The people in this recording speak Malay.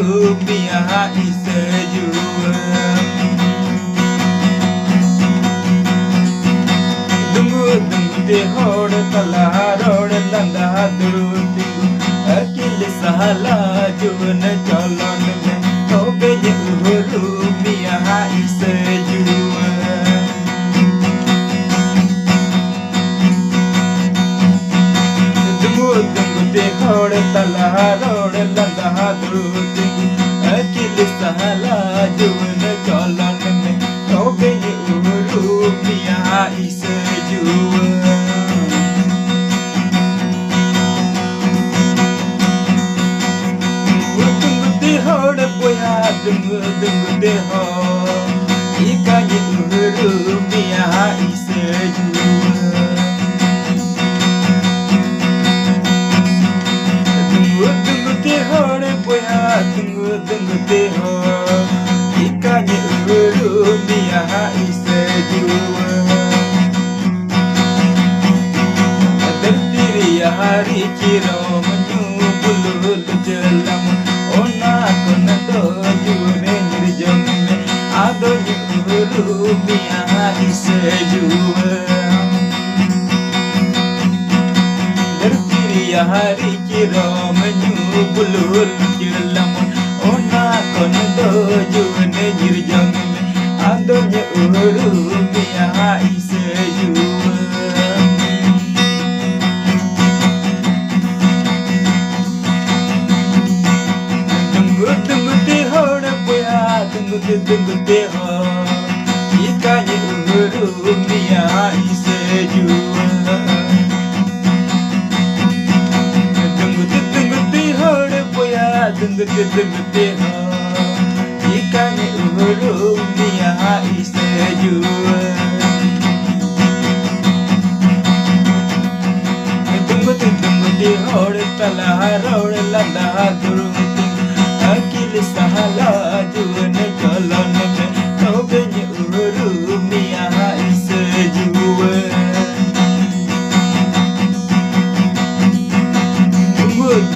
rumia isejua Dungu te hod tala rod landa duruti akil sahala jun chalon mein tobe je rumia isejua te hod tala rod landa duruti akil sahala jun chalon mein tobe je rumia isejua hod boya dungu te ho ikanye rumia isejua dungu te hod boya dungu te ho ikanye rumia isejua dardiri hari kiro menyu bulul jelam ona kon do jure nirjam mein ado rumia isejua dardiri hari kiro menyu bulul jelam ona kon do jure nirjam mein ado rumia isejua dungu te ho ikanye rumia isejua dungu te hod boya dungu te ho ikanye rumia isejua dungu te hod tala rod landa duruti akil sahala